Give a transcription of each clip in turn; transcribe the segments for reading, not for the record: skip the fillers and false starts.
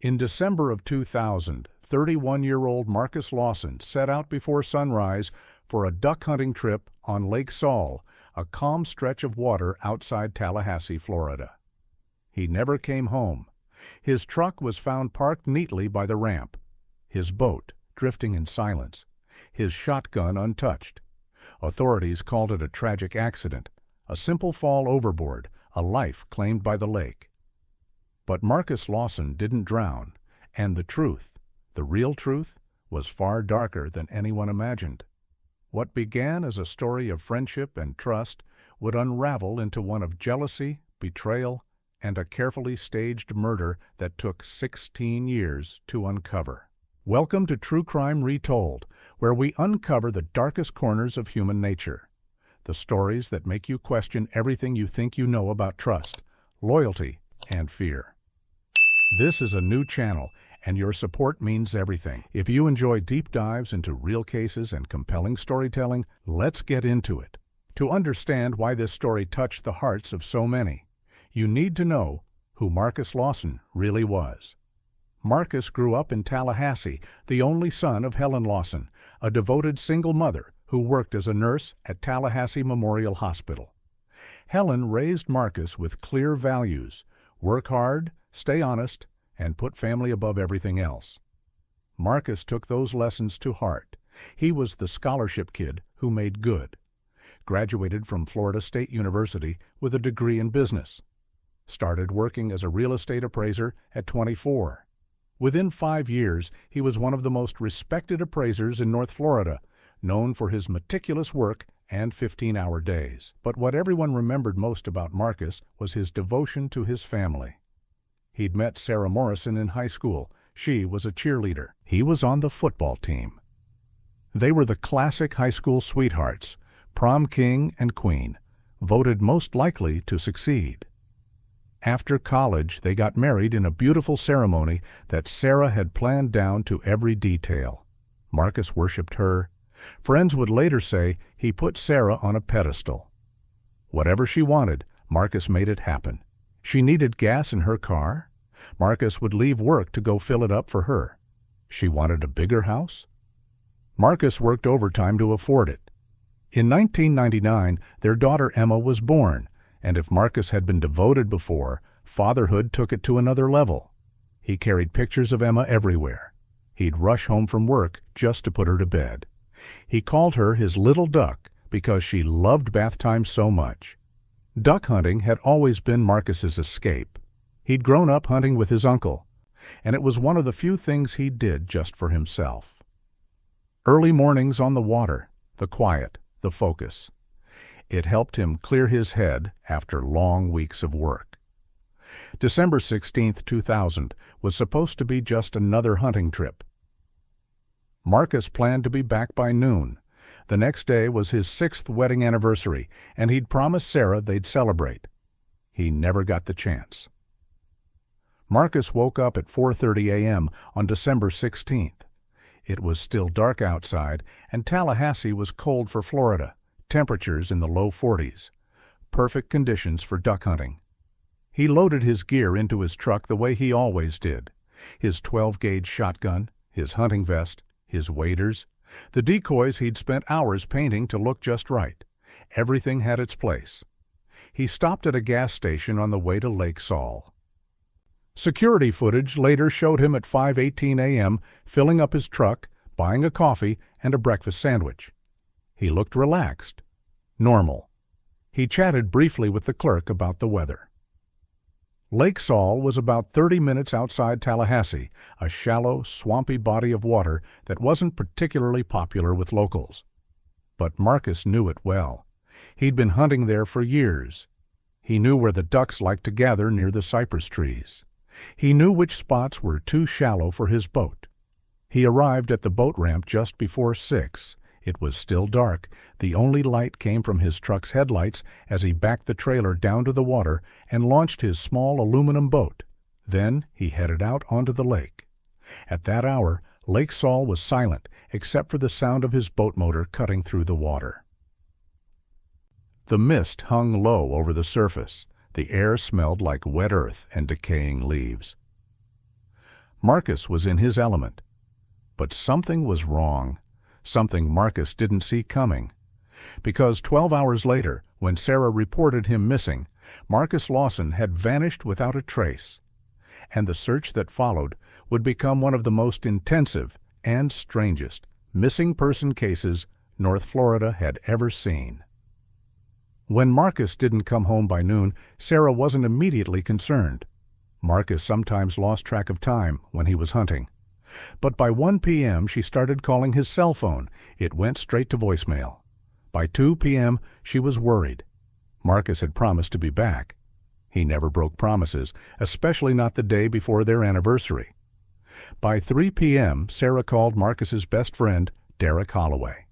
In December of 2000, 31-year-old Marcus Lawson set out before sunrise for a duck hunting trip on Lake Saul, a calm stretch of water outside Tallahassee, Florida. He never came home. His truck was found parked neatly by the ramp, his boat drifting in silence, his shotgun untouched. Authorities called it a tragic accident, a simple fall overboard, a life claimed by the lake. But Marcus Lawson didn't drown, and the truth, the real truth, was far darker than anyone imagined. What began as a story of friendship and trust would unravel into one of jealousy, betrayal, and a carefully staged murder that took 16 years to uncover. Welcome to True Crime Retold, where we uncover the darkest corners of human nature. The stories that make you question everything you think you know about trust, loyalty, and fear. This is a new channel, and your support means everything. If you enjoy deep dives into real cases and compelling storytelling, let's get into it. To understand why this story touched the hearts of so many, you need to know who Marcus Lawson really was. Marcus grew up in Tallahassee, the only son of Helen Lawson, a devoted single mother who worked as a nurse at Tallahassee Memorial Hospital. Helen raised Marcus with clear values: work hard, stay honest, and put family above everything else. Marcus took those lessons to heart. He was the scholarship kid who made good. Graduated from Florida State University with a degree in business. Started working as a real estate appraiser at 24. Within 5 years, he was one of the most respected appraisers in North Florida, known for his meticulous work and 15-hour days. But what everyone remembered most about Marcus was his devotion to his family. He'd met Sarah Morrison in high school. She was a cheerleader. He was on the football team. They were the classic high school sweethearts, prom king and queen, voted most likely to succeed. After college, they got married in a beautiful ceremony that Sarah had planned down to every detail. Marcus worshipped her. Friends would later say he put Sarah on a pedestal. Whatever she wanted, Marcus made it happen. She needed gas in her car. Marcus would leave work to go fill it up for her. She wanted a bigger house. Marcus worked overtime to afford it. In 1999, their daughter Emma was born, and if Marcus had been devoted before, fatherhood took it to another level. He carried pictures of Emma everywhere. He'd rush home from work just to put her to bed. He called her his little duck because she loved bath time so much. Duck hunting had always been Marcus's escape. He'd grown up hunting with his uncle, and it was one of the few things he did just for himself. Early mornings on the water, the quiet, the focus. It helped him clear his head after long weeks of work. December 16, 2000 was supposed to be just another hunting trip. Marcus planned to be back by noon. The next day was his 6th wedding anniversary, and he'd promised Sarah they'd celebrate. He never got the chance. Marcus woke up at 4:30 a.m. on December 16th. It was still dark outside, and Tallahassee was cold for Florida. Temperatures in the low 40s. Perfect conditions for duck hunting. He loaded his gear into his truck the way he always did. His 12-gauge shotgun, his hunting vest, his waders, the decoys he'd spent hours painting to look just right. Everything had its place. He stopped at a gas station on the way to Lake Saul. Security footage later showed him at 5:18 a.m. filling up his truck, buying a coffee and a breakfast sandwich. He looked relaxed, normal. He chatted briefly with the clerk about the weather. Lake Saul was about 30 minutes outside Tallahassee, a shallow, swampy body of water that wasn't particularly popular with locals. But Marcus knew it well. He'd been hunting there for years. He knew where the ducks liked to gather near the cypress trees. He knew which spots were too shallow for his boat. He arrived at the boat ramp just before 6. It was still dark. The only light came from his truck's headlights as he backed the trailer down to the water and launched his small aluminum boat. Then he headed out onto the lake. At that hour, Lake Saul was silent, except for the sound of his boat motor cutting through the water. The mist hung low over the surface. The air smelled like wet earth and decaying leaves. Marcus was in his element. But something was wrong, something Marcus didn't see coming. Because 12 hours later, when Sarah reported him missing, Marcus Lawson had vanished without a trace. And the search that followed would become one of the most intensive and strangest missing person cases North Florida had ever seen. When Marcus didn't come home by noon, Sarah wasn't immediately concerned. Marcus sometimes lost track of time when he was hunting. But by 1 p.m. she started calling his cell phone. It went straight to voicemail. By 2 p.m. she was worried. Marcus had promised to be back. He never broke promises, especially not the day before their anniversary. By 3 p.m. Sarah called Marcus's best friend, Derek Holloway.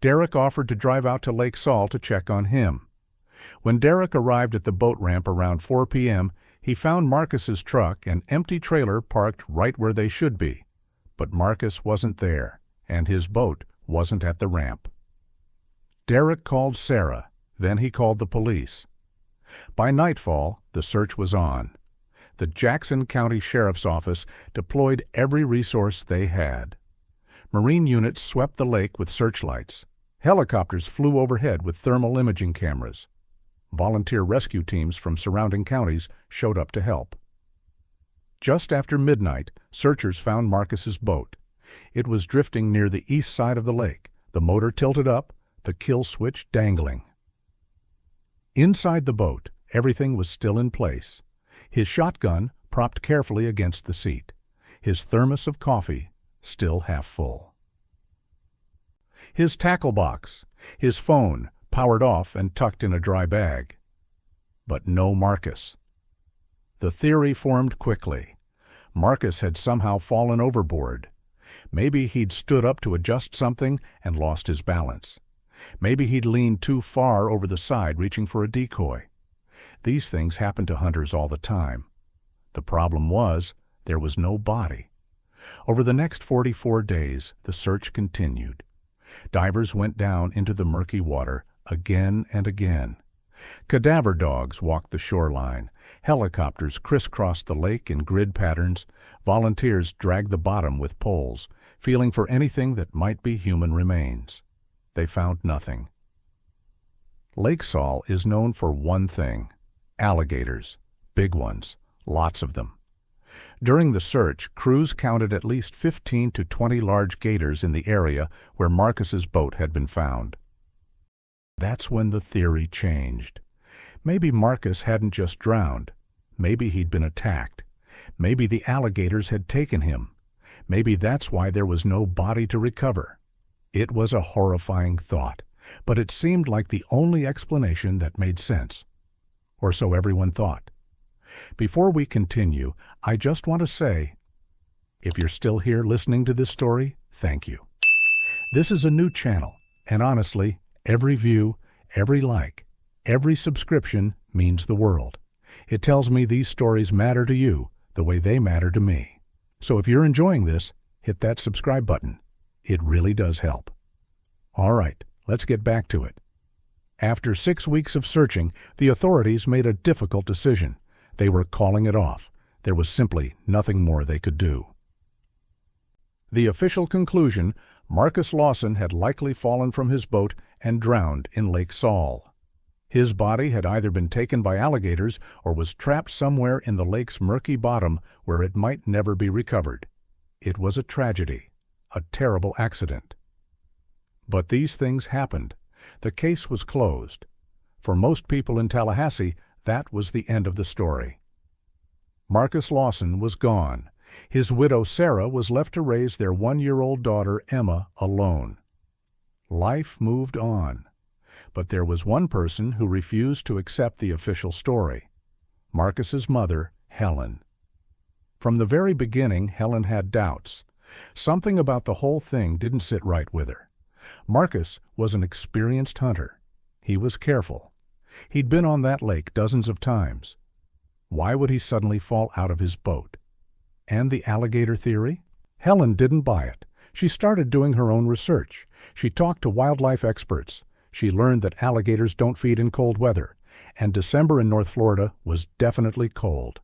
Derek offered to drive out to Lake Saul to check on him. When Derek arrived at the boat ramp around 4 p.m., he found Marcus's truck and empty trailer parked right where they should be. But Marcus wasn't there, and his boat wasn't at the ramp. Derek called Sarah, then he called the police. By nightfall, the search was on. The Jackson County Sheriff's Office deployed every resource they had. Marine units swept the lake with searchlights. Helicopters flew overhead with thermal imaging cameras. Volunteer rescue teams from surrounding counties showed up to help. Just after midnight, searchers found Marcus's boat. It was drifting near the east side of the lake, the motor tilted up, the kill switch dangling. Inside the boat, everything was still in place. His shotgun propped carefully against the seat. His thermos of coffee still half full. His tackle box, his phone powered off and tucked in a dry bag. But no Marcus. The theory formed quickly. Marcus had somehow fallen overboard. Maybe he'd stood up to adjust something and lost his balance. Maybe he'd leaned too far over the side reaching for a decoy. These things happen to hunters all the time. The problem was, there was no body. Over the next 44 days, the search continued. Divers went down into the murky water again and again. Cadaver dogs walked the shoreline. Helicopters crisscrossed the lake in grid patterns. Volunteers dragged the bottom with poles, feeling for anything that might be human remains. They found nothing. Lake Saul is known for one thing: alligators, big ones, lots of them. During the search, crews counted at least 15 to 20 large gators in the area where Marcus's boat had been found. That's when the theory changed. Maybe Marcus hadn't just drowned. Maybe he'd been attacked. Maybe the alligators had taken him. Maybe that's why there was no body to recover. It was a horrifying thought, but it seemed like the only explanation that made sense. Or so everyone thought. Before we continue, I just want to say, if you're still here listening to this story, thank you. This is a new channel, and honestly, every view, every like, every subscription means the world. It tells me these stories matter to you the way they matter to me. So if you're enjoying this, hit that subscribe button. It really does help. All right, let's get back to it. After 6 weeks of searching, the authorities made a difficult decision. They were calling it off. There was simply nothing more they could do. The official conclusion: Marcus Lawson had likely fallen from his boat and drowned in Lake Saul. His body had either been taken by alligators or was trapped somewhere in the lake's murky bottom where it might never be recovered. It was a tragedy, a terrible accident. But these things happened. The case was closed. For most people in Tallahassee, that was the end of the story. Marcus Lawson was gone. His widow Sarah was left to raise their 1-year-old daughter Emma alone. Life moved on. But there was one person who refused to accept the official story: Marcus's mother, Helen. From the very beginning, Helen had doubts. Something about the whole thing didn't sit right with her. Marcus was an experienced hunter. He was careful. He'd been on that lake dozens of times. Why would he suddenly fall out of his boat? And the alligator theory? Helen didn't buy it. She started doing her own research. She talked to wildlife experts. She learned that alligators don't feed in cold weather, and December in North Florida was definitely cold.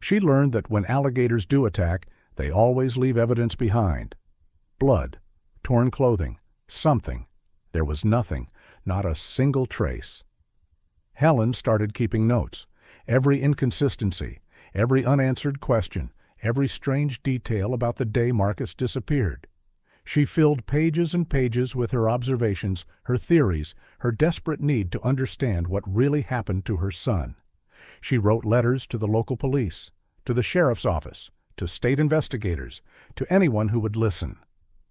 She learned that when alligators do attack, they always leave evidence behind. Blood, torn clothing, something. There was nothing, not a single trace. Helen started keeping notes. Every inconsistency, every unanswered question, every strange detail about the day Marcus disappeared. She filled pages and pages with her observations, her theories, her desperate need to understand what really happened to her son. She wrote letters to the local police, to the sheriff's office, to state investigators, to anyone who would listen.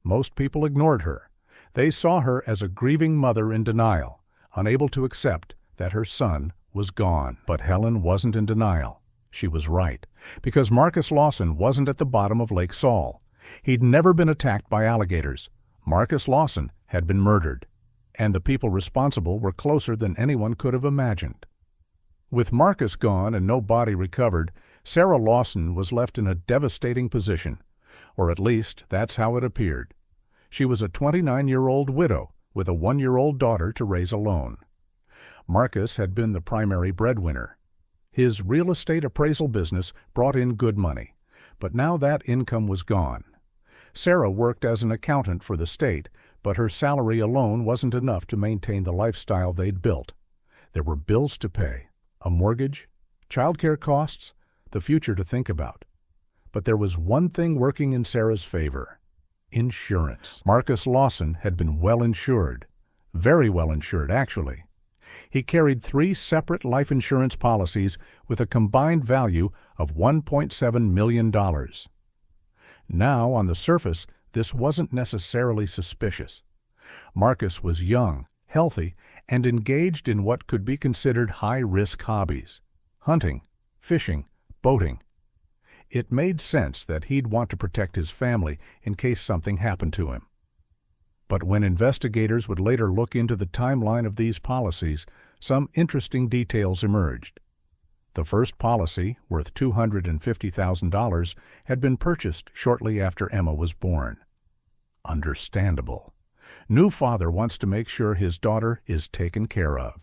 Most people ignored her. They saw her as a grieving mother in denial, unable to accept that her son was gone. But Helen wasn't in denial. She was right, because Marcus Lawson wasn't at the bottom of Lake Saul. He'd never been attacked by alligators. Marcus Lawson had been murdered, and the people responsible were closer than anyone could have imagined. With Marcus gone and no body recovered, Sarah Lawson was left in a devastating position, or at least that's how it appeared. She was a 29-year-old widow with a 1-year-old daughter to raise alone. Marcus had been the primary breadwinner. His real estate appraisal business brought in good money, but now that income was gone. Sarah worked as an accountant for the state, but her salary alone wasn't enough to maintain the lifestyle they'd built. There were bills to pay, a mortgage, childcare costs, the future to think about. But there was one thing working in Sarah's favor: insurance. Marcus Lawson had been well insured, very well insured, actually. He carried 3 separate life insurance policies with a combined value of $1.7 million. Now, on the surface, this wasn't necessarily suspicious. Marcus was young, healthy, and engaged in what could be considered high-risk hobbies: hunting, fishing, boating. It made sense that he'd want to protect his family in case something happened to him. But when investigators would later look into the timeline of these policies, some interesting details emerged. The first policy, worth $250,000, had been purchased shortly after Emma was born. Understandable. New father wants to make sure his daughter is taken care of.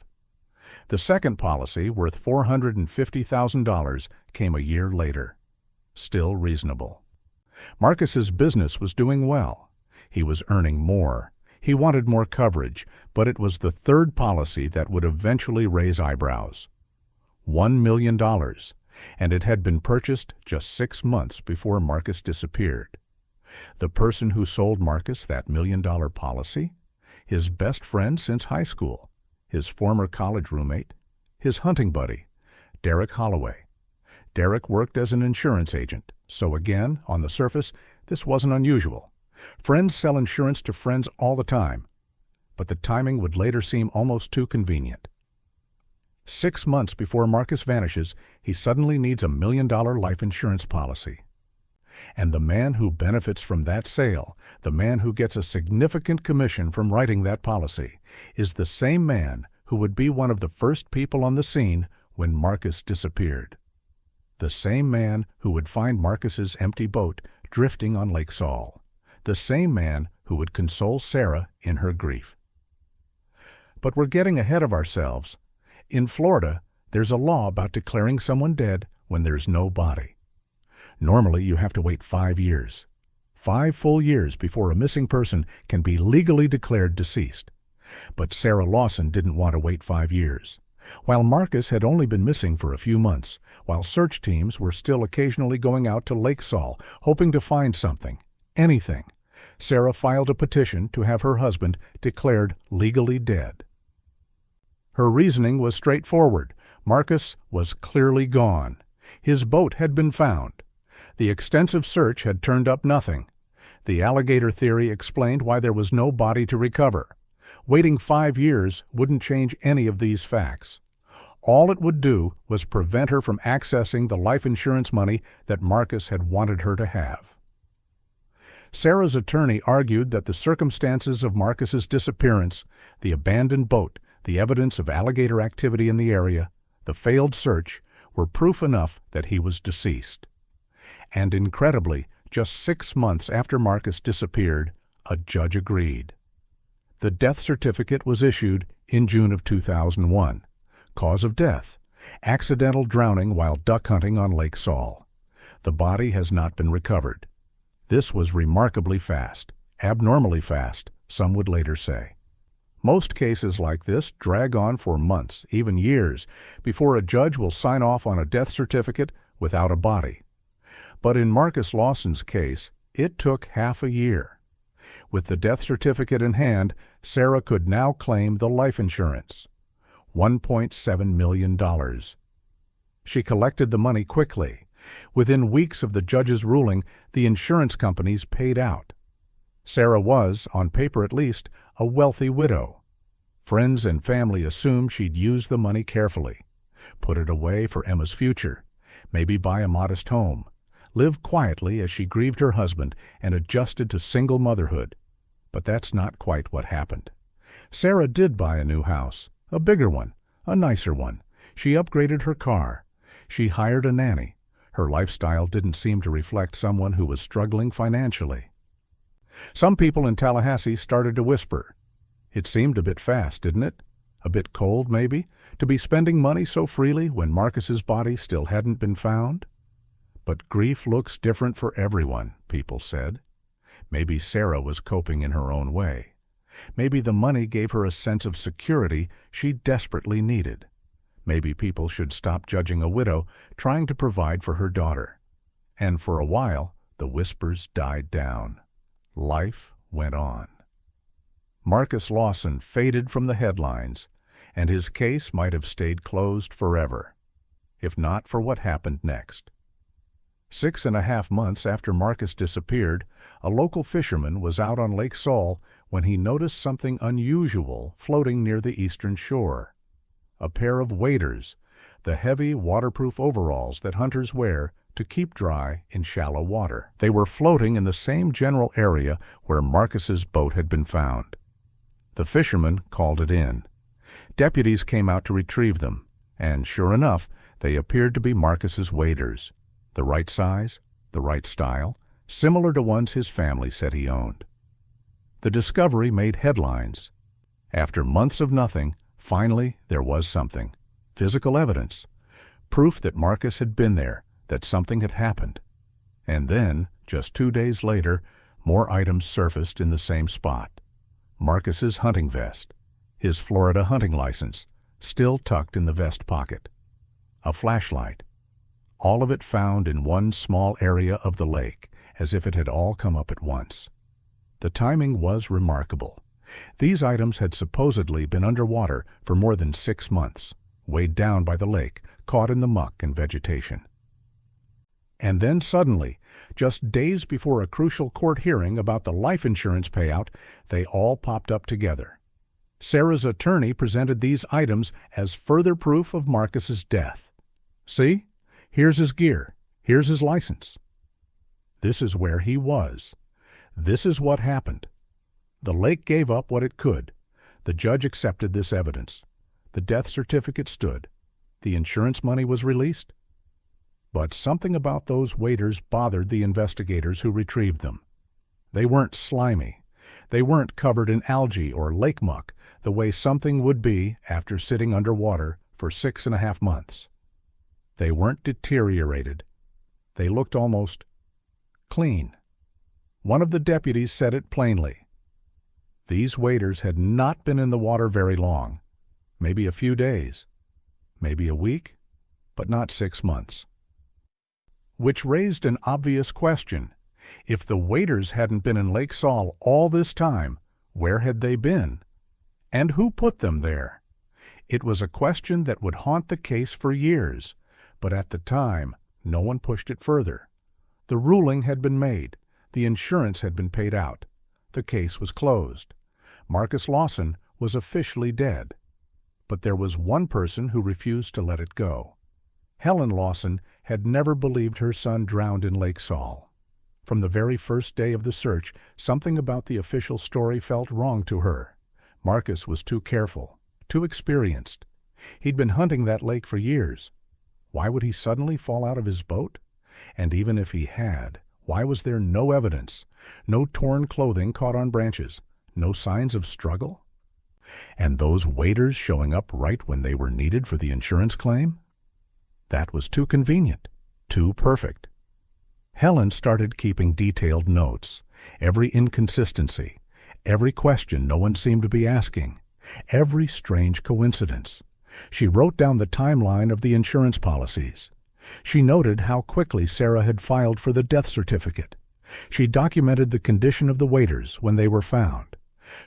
The second policy, worth $450,000, came a year later. Still reasonable. Marcus's business was doing well. He was earning more. He wanted more coverage, but it was the third policy that would eventually raise eyebrows. $1 million, and it had been purchased just 6 months before Marcus disappeared. The person who sold Marcus that $1 million policy? His best friend since high school, his former college roommate, his hunting buddy, Derek Holloway. Derek worked as an insurance agent, so again, on the surface, this wasn't unusual. Friends sell insurance to friends all the time, but the timing would later seem almost too convenient. 6 months before Marcus vanishes, he suddenly needs $1 million life insurance policy. And the man who benefits from that sale, the man who gets a significant commission from writing that policy, is the same man who would be one of the first people on the scene when Marcus disappeared. The same man who would find Marcus's empty boat drifting on Lake Saul. The same man who would console Sarah in her grief. But we're getting ahead of ourselves. In Florida, there's a law about declaring someone dead when there's no body. Normally, you have to wait 5 years. 5 full years before a missing person can be legally declared deceased. But Sarah Lawson didn't want to wait 5 years. While Marcus had only been missing for a few months, while search teams were still occasionally going out to Lake Saul, hoping to find something, anything, Sarah filed a petition to have her husband declared legally dead. Her reasoning was straightforward. Marcus was clearly gone. His boat had been found. The extensive search had turned up nothing. The alligator theory explained why there was no body to recover. Waiting 5 years wouldn't change any of these facts. All it would do was prevent her from accessing the life insurance money that Marcus had wanted her to have. Sarah's attorney argued that the circumstances of Marcus's disappearance, the abandoned boat, the evidence of alligator activity in the area, the failed search, were proof enough that he was deceased. And incredibly, just 6 months after Marcus disappeared, a judge agreed. The death certificate was issued in June of 2001. Cause of death: Accidental drowning while duck hunting on Lake Saul. The body has not been recovered. This was remarkably fast, abnormally fast, some would later say. Most cases like this drag on for months, even years, before a judge will sign off on a death certificate without a body. But in Marcus Lawson's case, it took half a year. With the death certificate in hand, Sarah could now claim the life insurance. $1.7 million. She collected the money quickly. Within weeks of the judge's ruling, the insurance companies paid out. Sarah was, on paper at least, a wealthy widow. Friends and family assumed she'd use the money carefully, put it away for Emma's future, maybe buy a modest home, live quietly as she grieved her husband and adjusted to single motherhood. But that's not quite what happened. Sarah did buy a new house, a bigger one, a nicer one. She upgraded her car. She hired a nanny. Her lifestyle didn't seem to reflect someone who was struggling financially. Some people in Tallahassee started to whisper. It seemed a bit fast, didn't it? A bit cold, maybe, to be spending money so freely when Marcus's body still hadn't been found? But grief looks different for everyone, people said. Maybe Sarah was coping in her own way. Maybe the money gave her a sense of security she desperately needed. Maybe people should stop judging a widow trying to provide for her daughter. And for a while, the whispers died down. Life went on. Marcus Lawson faded from the headlines, and his case might have stayed closed forever, if not for what happened next. 6.5 months after Marcus disappeared, a local fisherman was out on Lake Saul when he noticed something unusual floating near the eastern shore. A pair of waders, the heavy waterproof overalls that hunters wear to keep dry in shallow water. They were floating in the same general area where Marcus's boat had been found. The fisherman called it in. Deputies came out to retrieve them, and sure enough, they appeared to be Marcus's waders. The right size, the right style, similar to ones his family said he owned. The discovery made headlines. After months of nothing, finally there was something. Physical evidence. Proof that Marcus had been there, that something had happened. And then, just 2 days later, more items surfaced in the same spot. Marcus's hunting vest, his Florida hunting license, still tucked in the vest pocket. A flashlight. All of it found in one small area of the lake, as if it had all come up at once. The timing was remarkable. These items had supposedly been underwater for more than 6 months, weighed down by the lake, caught in the muck and vegetation. And then suddenly, just days before a crucial court hearing about the life insurance payout, they all popped up together. Sarah's attorney presented these items as further proof of Marcus's death. See? Here's his gear. Here's his license. This is where he was. This is what happened. The lake gave up what it could. The judge accepted this evidence. The death certificate stood. The insurance money was released. But something about those waders bothered the investigators who retrieved them. They weren't slimy. They weren't covered in algae or lake muck the way something would be after sitting underwater for 6.5 months. They weren't deteriorated. They looked almost clean. One of the deputies said it plainly. These waders had not been in the water very long, maybe a few days, maybe a week, but not 6 months. Which raised an obvious question. If the waders hadn't been in Lake Saul all this time, where had they been? And who put them there? It was a question that would haunt the case for years, but at the time, no one pushed it further. The ruling had been made. The insurance had been paid out. The case was closed. Marcus Lawson was officially dead. But there was one person who refused to let it go. Helen Lawson had never believed her son drowned in Lake Saul. From the very first day of the search, something about the official story felt wrong to her. Marcus was too careful, too experienced. He'd been hunting that lake for years. Why would he suddenly fall out of his boat? And even if he had, why was there no evidence, no torn clothing caught on branches, no signs of struggle? And those waders showing up right when they were needed for the insurance claim? That was too convenient, too perfect. Helen started keeping detailed notes. Every inconsistency, every question no one seemed to be asking, every strange coincidence. She wrote down the timeline of the insurance policies. She noted how quickly Sarah had filed for the death certificate. She documented the condition of the waiters when they were found.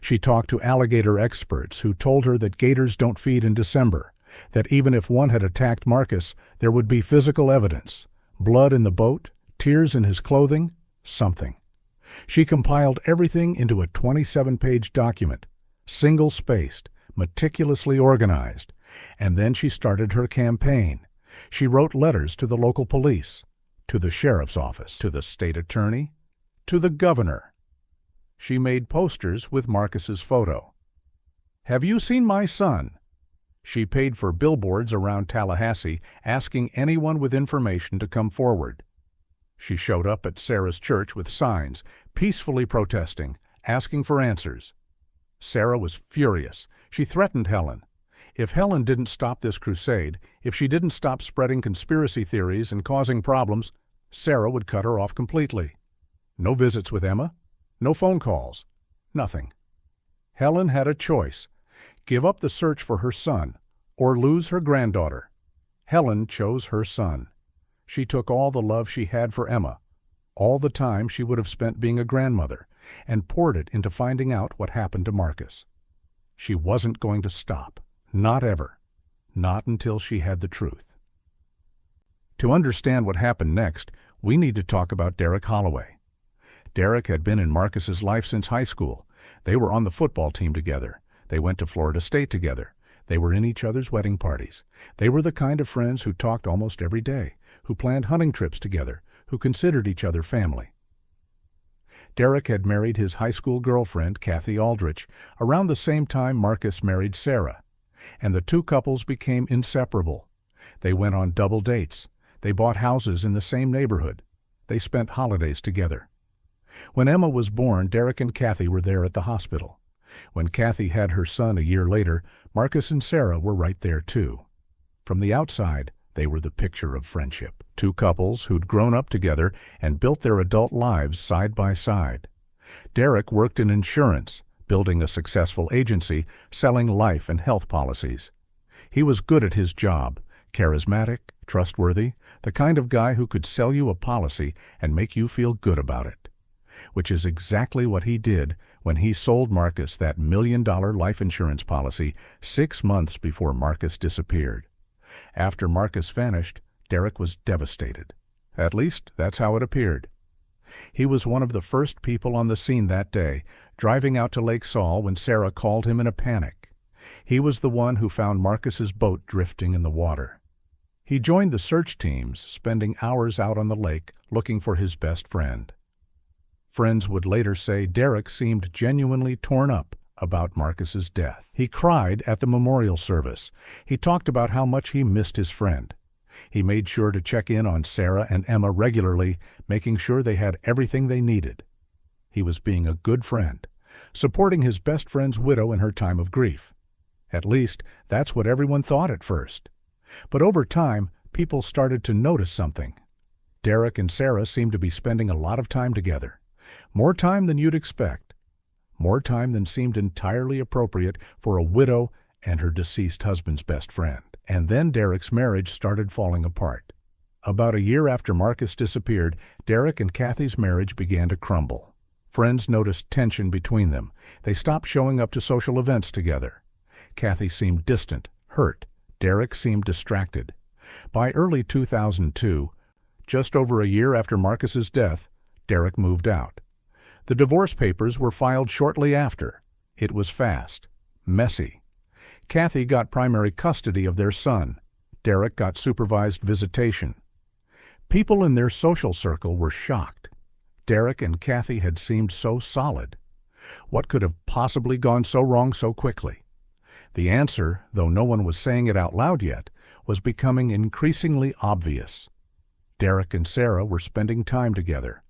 She talked to alligator experts who told her that gators don't feed in December, that even if one had attacked Marcus, there would be physical evidence, blood in the boat, tears in his clothing, something. She compiled everything into a 27-page document, single-spaced, meticulously organized, and then she started her campaign. She wrote letters to the local police, to the sheriff's office, to the state attorney, to the governor. She made posters with Marcus's photo. "Have you seen my son?" She paid for billboards around Tallahassee, asking anyone with information to come forward. She showed up at Sarah's church with signs, peacefully protesting, asking for answers. Sarah was furious. She threatened Helen. If Helen didn't stop this crusade, if she didn't stop spreading conspiracy theories and causing problems, Sarah would cut her off completely. No visits with Emma, no phone calls, nothing. Helen had a choice: give up the search for her son or lose her granddaughter. Helen chose her son. She took all the love she had for Emma, all the time she would have spent being a grandmother, and poured it into finding out what happened to Marcus. She wasn't going to stop. Not ever. Not until she had the truth. To understand what happened next, we need to talk about Derek Holloway. Derek had been in Marcus's life since high school. They were on the football team together. They went to Florida State together. They were in each other's wedding parties. They were the kind of friends who talked almost every day, who planned hunting trips together, who considered each other family. Derek had married his high school girlfriend, Kathy Aldrich, around the same time Marcus married Sarah, and the two couples became inseparable. They went on double dates. They bought houses in the same neighborhood. They spent holidays together. When Emma was born, Derek and Kathy were there at the hospital. When Kathy had her son a year later, Marcus and Sarah were right there too. From the outside, they were the picture of friendship. Two couples who'd grown up together and built their adult lives side by side. Derek worked in insurance, building a successful agency, selling life and health policies. He was good at his job, charismatic, trustworthy, the kind of guy who could sell you a policy and make you feel good about it. Which is exactly what he did when he sold Marcus that $1 million life insurance policy 6 months before Marcus disappeared. After Marcus vanished, Derek was devastated. At least, that's how it appeared. He was one of the first people on the scene that day, driving out to Lake Saul when Sarah called him in a panic. He was the one who found Marcus's boat drifting in the water. He joined the search teams, spending hours out on the lake looking for his best friend. Friends would later say Derek seemed genuinely torn up about Marcus's death. He cried at the memorial service. He talked about how much he missed his friend. He made sure to check in on Sarah and Emma regularly, making sure they had everything they needed. He was being a good friend, supporting his best friend's widow in her time of grief. At least, that's what everyone thought at first. But over time, people started to notice something. Derek and Sarah seemed to be spending a lot of time together. More time than you'd expect. More time than seemed entirely appropriate for a widow and her deceased husband's best friend. And then Derek's marriage started falling apart. About a year after Marcus disappeared, Derek and Kathy's marriage began to crumble. Friends noticed tension between them. They stopped showing up to social events together. Kathy seemed distant, hurt. Derek seemed distracted. By early 2002, just over a year after Marcus's death, Derek moved out. The divorce papers were filed shortly after. It was fast, messy. Kathy got primary custody of their son. Derek got supervised visitation. People in their social circle were shocked. Derek and Kathy had seemed so solid. What could have possibly gone so wrong so quickly? The answer, though no one was saying it out loud yet, was becoming increasingly obvious. Derek and Sarah were spending time together.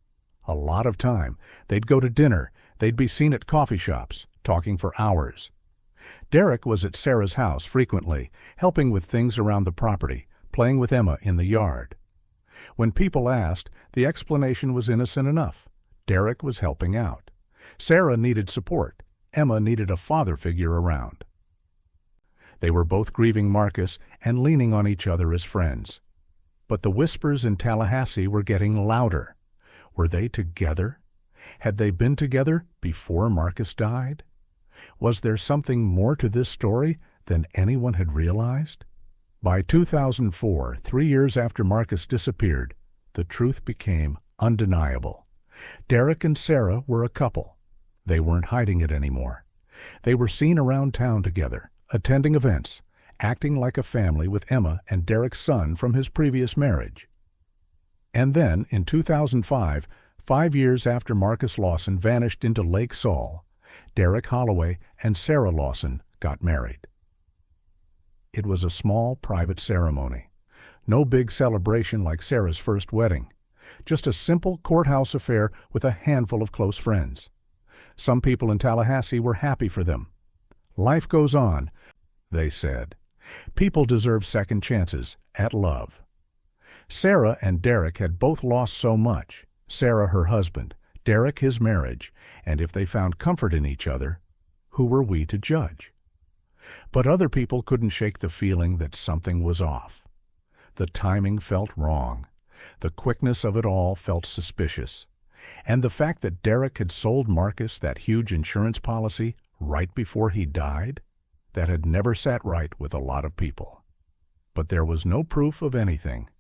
A lot of time. They'd go to dinner. They'd be seen at coffee shops, talking for hours. Derek was at Sarah's house frequently, helping with things around the property, playing with Emma in the yard. When people asked, the explanation was innocent enough. Derek was helping out. Sarah needed support. Emma needed a father figure around. They were both grieving Marcus and leaning on each other as friends. But the whispers in Tallahassee were getting louder. Were they together? Had they been together before Marcus died? Was there something more to this story than anyone had realized? By 2004, 3 years after Marcus disappeared, the truth became undeniable. Derek and Sarah were a couple. They weren't hiding it anymore. They were seen around town together, attending events, acting like a family with Emma and Derek's son from his previous marriage. And then, in 2005, 5 years after Marcus Lawson vanished into Lake Saul, Derek Holloway and Sarah Lawson got married. It was a small, private ceremony. No big celebration like Sarah's first wedding. Just a simple courthouse affair with a handful of close friends. Some people in Tallahassee were happy for them. Life goes on, they said. People deserve second chances at love. Sarah and Derek had both lost so much. Sarah, her husband, Derek, his marriage, and if they found comfort in each other, who were we to judge? But other people couldn't shake the feeling that something was off. The timing felt wrong. The quickness of it all felt suspicious. And the fact that Derek had sold Marcus that huge insurance policy right before he died, that had never sat right with a lot of people. But there was no proof of anything,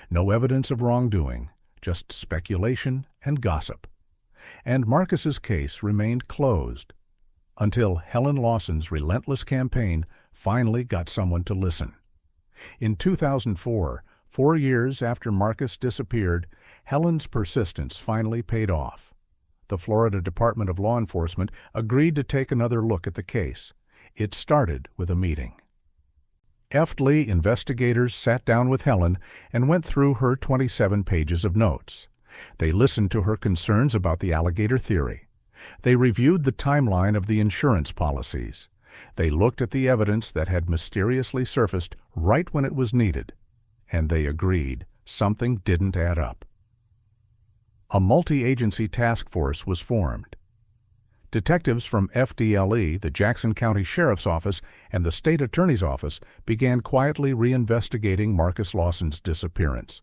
no evidence of wrongdoing, just speculation and gossip. And Marcus's case remained closed until Helen Lawson's relentless campaign finally got someone to listen. In 2004, 4 years after Marcus disappeared, Helen's persistence finally paid off. The Florida Department of Law Enforcement agreed to take another look at the case. It started with a meeting. Lee investigators sat down with Helen and went through her 27 pages of notes. They listened to her concerns about the alligator theory. They reviewed the timeline of the insurance policies. They looked at the evidence that had mysteriously surfaced right when it was needed. And they agreed something didn't add up. A multi-agency task force was formed. Detectives from FDLE, the Jackson County Sheriff's Office, and the State Attorney's Office began quietly reinvestigating Marcus Lawson's disappearance.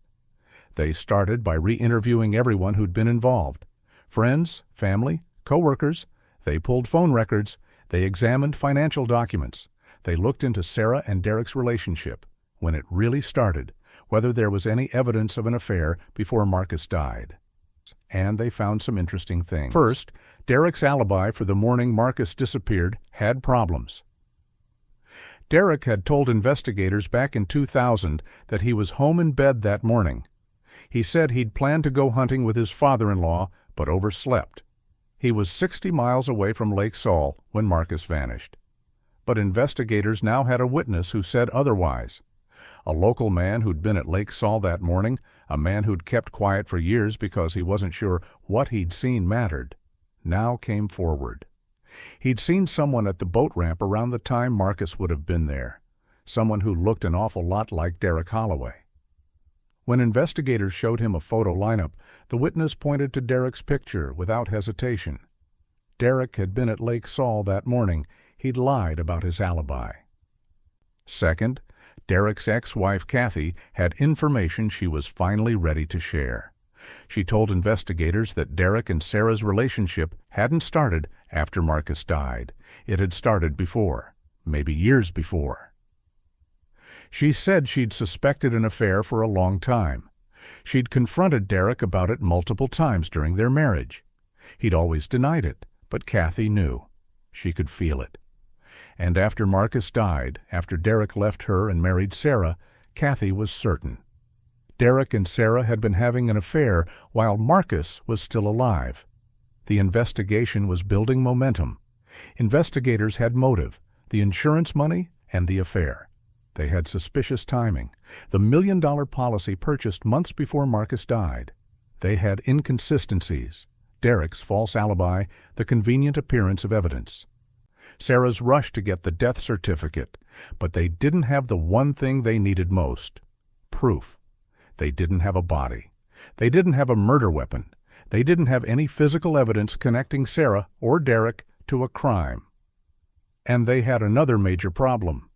They started by re-interviewing everyone who'd been involved. Friends, family, co-workers. They pulled phone records. They examined financial documents. They looked into Sarah and Derek's relationship, when it really started, whether there was any evidence of an affair before Marcus died. And they found some interesting things. First, Derek's alibi for the morning Marcus disappeared had problems. Derek had told investigators back in 2000 that he was home in bed that morning. He said he'd planned to go hunting with his father-in-law, but overslept. He was 60 miles away from Lake Saul when Marcus vanished. But investigators now had a witness who said otherwise. A local man who'd been at Lake Saul that morning, a man who'd kept quiet for years because he wasn't sure what he'd seen mattered, now came forward. He'd seen someone at the boat ramp around the time Marcus would have been there, someone who looked an awful lot like Derek Holloway. When investigators showed him a photo lineup, the witness pointed to Derek's picture without hesitation. Derek had been at Lake Saul that morning. He'd lied about his alibi. Second, Derek's ex-wife Kathy had information she was finally ready to share. She told investigators that Derek and Sarah's relationship hadn't started after Marcus died. It had started before, maybe years before. She said she'd suspected an affair for a long time. She'd confronted Derek about it multiple times during their marriage. He'd always denied it, but Kathy knew. She could feel it. And after Marcus died, after Derek left her and married Sarah, Kathy was certain. Derek and Sarah had been having an affair while Marcus was still alive. The investigation was building momentum. Investigators had motive, the insurance money and the affair. They had suspicious timing, the $1 million policy purchased months before Marcus died. They had inconsistencies, Derek's false alibi, the convenient appearance of evidence. Sarah's rush to get the death certificate, but they didn't have the one thing they needed most: proof. They didn't have a body. They didn't have a murder weapon. They didn't have any physical evidence connecting Sarah or Derek to a crime. And they had another major problem.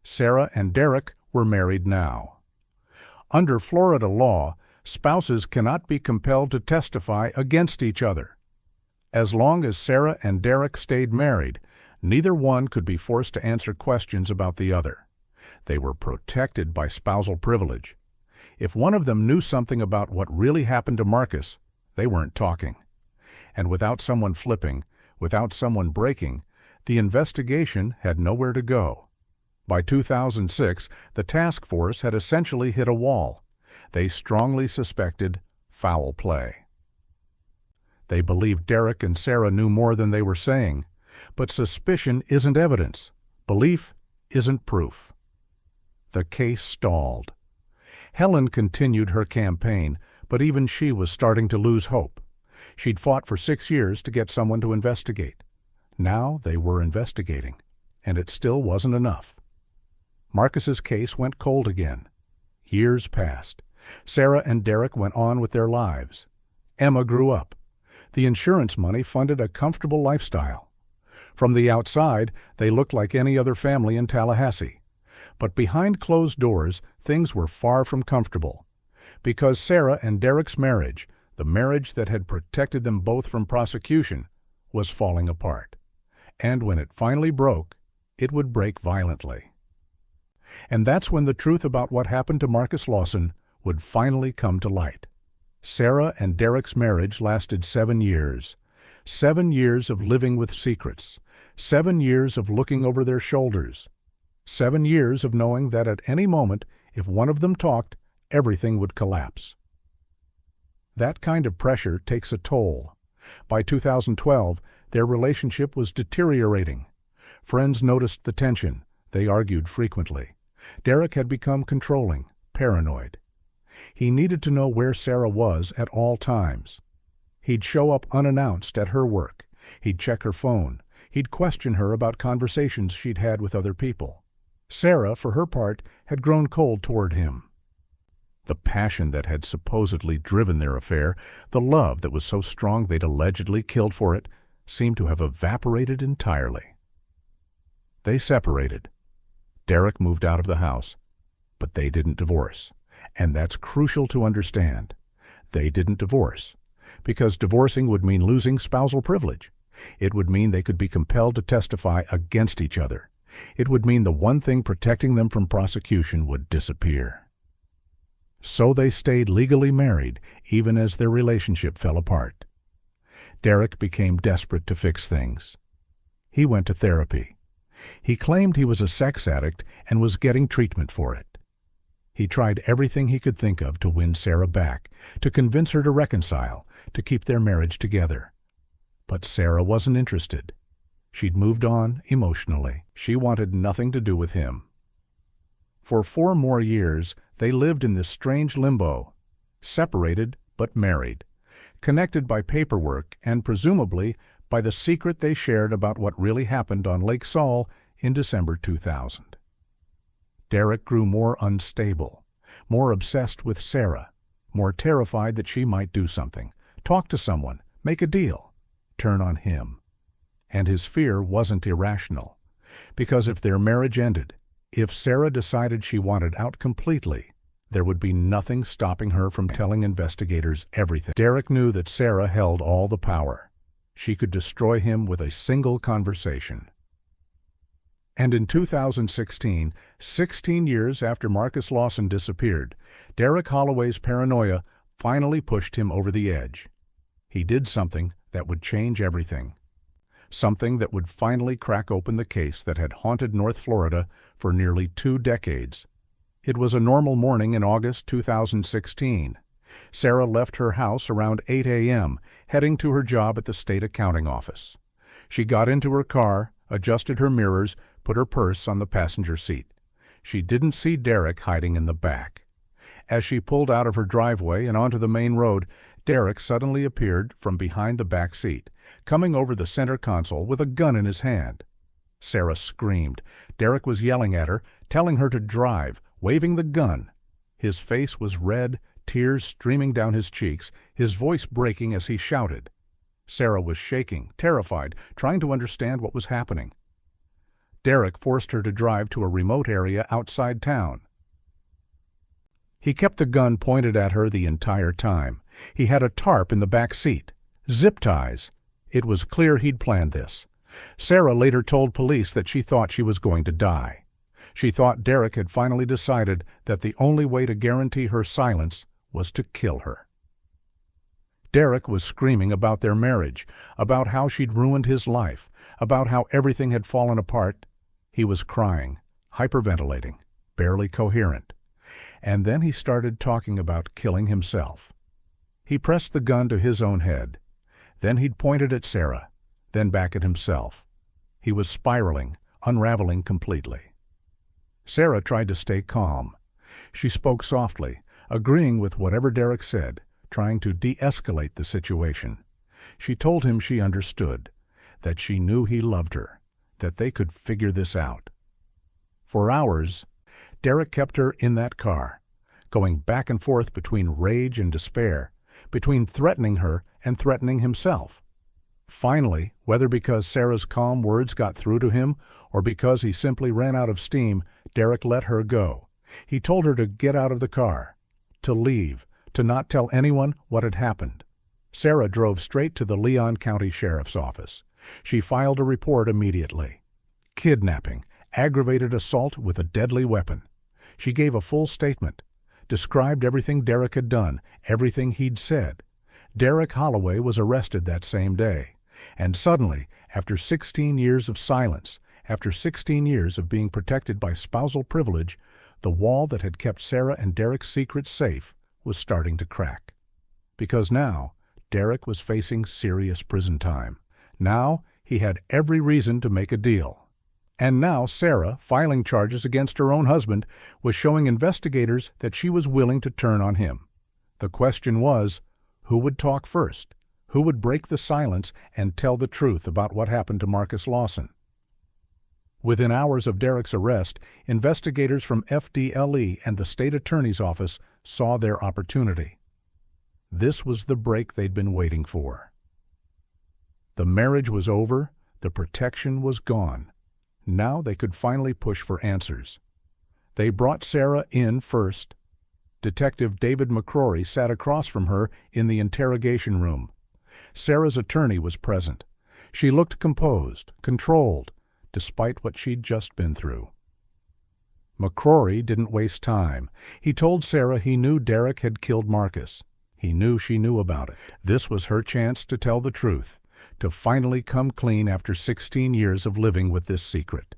Sarah and Derek were married now. Under Florida law, spouses cannot be compelled to testify against each other. As long as Sarah and Derek stayed married, neither one could be forced to answer questions about the other. They were protected by spousal privilege. If one of them knew something about what really happened to Marcus, they weren't talking. And without someone flipping, without someone breaking, the investigation had nowhere to go. By 2006, the task force had essentially hit a wall. They strongly suspected foul play. They believed Derek and Sarah knew more than they were saying, but suspicion isn't evidence. Belief isn't proof. The case stalled. Helen continued her campaign, but even she was starting to lose hope. She'd fought for 6 years to get someone to investigate. Now they were investigating, and it still wasn't enough. Marcus's case went cold again. Years passed. Sarah and Derek went on with their lives. Emma grew up. The insurance money funded a comfortable lifestyle. From the outside, they looked like any other family in Tallahassee. But behind closed doors, things were far from comfortable. Because Sarah and Derek's marriage, the marriage that had protected them both from prosecution, was falling apart. And when it finally broke, it would break violently. And that's when the truth about what happened to Marcus Lawson would finally come to light. Sarah and Derek's marriage lasted 7 years. 7 years of living with secrets. 7 years of looking over their shoulders. 7 years of knowing that at any moment, if one of them talked, everything would collapse. That kind of pressure takes a toll. By 2012, their relationship was deteriorating. Friends noticed the tension. They argued frequently. Derek had become controlling, paranoid. He needed to know where Sarah was at all times. He'd show up unannounced at her work. He'd check her phone. He'd question her about conversations she'd had with other people. Sarah, for her part, had grown cold toward him. The passion that had supposedly driven their affair, the love that was so strong they'd allegedly killed for it, seemed to have evaporated entirely. They separated. Derek moved out of the house, but they didn't divorce. And that's crucial to understand. They didn't divorce, because divorcing would mean losing spousal privilege. It would mean they could be compelled to testify against each other. It would mean the one thing protecting them from prosecution would disappear. So they stayed legally married, even as their relationship fell apart. Derek became desperate to fix things. He went to therapy. He claimed he was a sex addict and was getting treatment for it. He tried everything he could think of to win Sarah back, to convince her to reconcile, to keep their marriage together. But Sarah wasn't interested. She'd moved on emotionally. She wanted nothing to do with him. For 4 more years, they lived in this strange limbo, separated but married, connected by paperwork and presumably by the secret they shared about what really happened on Lake Saul in December 2000. Derek grew more unstable, more obsessed with Sarah, more terrified that she might do something, talk to someone, make a deal, turn on him. And his fear wasn't irrational, because if their marriage ended, if Sarah decided she wanted out completely, there would be nothing stopping her from telling investigators everything. Derek knew that Sarah held all the power. She could destroy him with a single conversation. And in 2016, 16 years after Marcus Lawson disappeared, Derek Holloway's paranoia finally pushed him over the edge. He did something that would change everything. Something that would finally crack open the case that had haunted North Florida for nearly 2 decades. It was a normal morning in August 2016. Sarah left her house around 8 a.m., heading to her job at the state accounting office. She got into her car, adjusted her mirrors, put her purse on the passenger seat. She didn't see Derek hiding in the back. As she pulled out of her driveway and onto the main road, Derek suddenly appeared from behind the back seat, coming over the center console with a gun in his hand. Sarah screamed. Derek was yelling at her, telling her to drive, waving the gun. His face was red, tears streaming down his cheeks, his voice breaking as he shouted. Sarah was shaking, terrified, trying to understand what was happening. Derek forced her to drive to a remote area outside town. He kept the gun pointed at her the entire time. He had a tarp in the back seat. Zip ties. It was clear he'd planned this. Sarah later told police that she thought she was going to die. She thought Derek had finally decided that the only way to guarantee her silence was to kill her. Derek was screaming about their marriage, about how she'd ruined his life, about how everything had fallen apart. He was crying, hyperventilating, barely coherent. And then he started talking about killing himself. He pressed the gun to his own head. Then he'd pointed at Sarah, then back at himself. He was spiraling, unraveling completely. Sarah tried to stay calm. She spoke softly, agreeing with whatever Derek said, trying to de-escalate the situation. She told him she understood, that she knew he loved her, that they could figure this out. For hours, Derek kept her in that car, going back and forth between rage and despair, between threatening her and threatening himself. Finally, whether because Sarah's calm words got through to him or because he simply ran out of steam, Derek let her go. He told her to get out of the car, to leave, to not tell anyone what had happened. Sarah drove straight to the Leon County Sheriff's Office. She filed a report immediately. Kidnapping, aggravated assault with a deadly weapon. She gave a full statement, described everything Derek had done, everything he'd said. Derek Holloway was arrested that same day. And suddenly, after 16 years of silence, after 16 years of being protected by spousal privilege, the wall that had kept Sarah and Derek's secrets safe was starting to crack. Because now, Derek was facing serious prison time. Now, he had every reason to make a deal. And now Sarah, filing charges against her own husband, was showing investigators that she was willing to turn on him. The question was, who would talk first? Who would break the silence and tell the truth about what happened to Marcus Lawson? Within hours of Derek's arrest, investigators from FDLE and the state attorney's office saw their opportunity. This was the break they'd been waiting for. The marriage was over, the protection was gone. Now they could finally push for answers. They brought Sarah in first. Detective David McCrory sat across from her in the interrogation room. Sarah's attorney was present. She looked composed, controlled, despite what she'd just been through. McCrory didn't waste time. He told Sarah he knew Derek had killed Marcus. He knew she knew about it. This was her chance to tell the truth, to finally come clean after 16 years of living with this secret.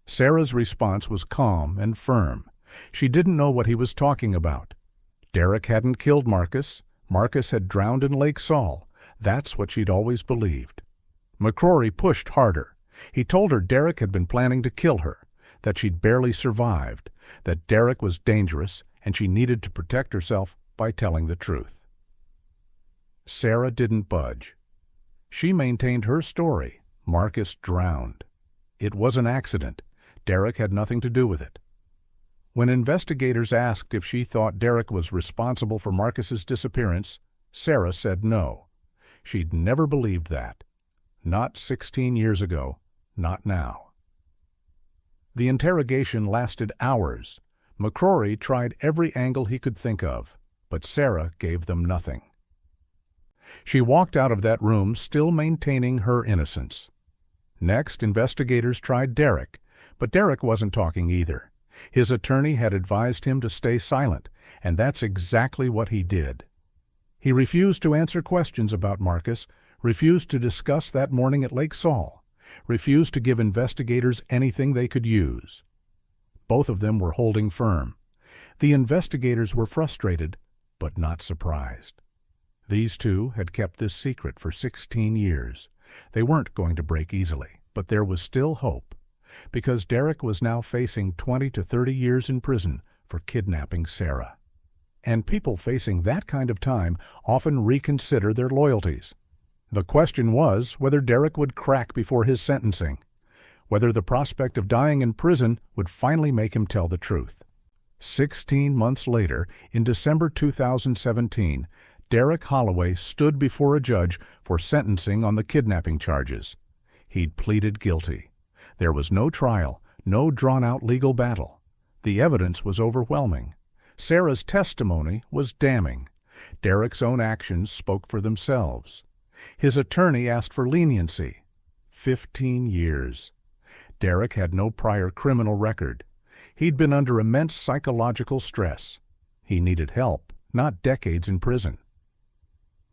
Sarah's response was calm and firm. She didn't know what he was talking about. Derek hadn't killed Marcus. Marcus had drowned in Lake Saul. That's what she'd always believed. McCrory pushed harder. He told her Derek had been planning to kill her, that she'd barely survived, that Derek was dangerous, and she needed to protect herself by telling the truth. Sarah didn't budge. She maintained her story. Marcus drowned. It was an accident. Derek had nothing to do with it. When investigators asked if she thought Derek was responsible for Marcus's disappearance, Sarah said no. She'd never believed that. Not 16 years ago, not now. The interrogation lasted hours. McCrory tried every angle he could think of, but Sarah gave them nothing. She walked out of that room still maintaining her innocence. Next, investigators tried Derek, but Derek wasn't talking either. His attorney had advised him to stay silent, and that's exactly what he did. He refused to answer questions about Marcus, refused to discuss that morning at Lake Saul, refused to give investigators anything they could use. Both of them were holding firm. The investigators were frustrated, but not surprised. These two had kept this secret for 16 years. They weren't going to break easily, but there was still hope, because Derek was now facing 20 to 30 years in prison for kidnapping Sarah. And people facing that kind of time often reconsider their loyalties. The question was whether Derek would crack before his sentencing, whether the prospect of dying in prison would finally make him tell the truth. 16 months later, in December 2017, Derek Holloway stood before a judge for sentencing on the kidnapping charges. He'd pleaded guilty. There was no trial, no drawn-out legal battle. The evidence was overwhelming. Sarah's testimony was damning. Derek's own actions spoke for themselves. His attorney asked for leniency. 15 years. Derek had no prior criminal record. He'd been under immense psychological stress. He needed help, not decades in prison.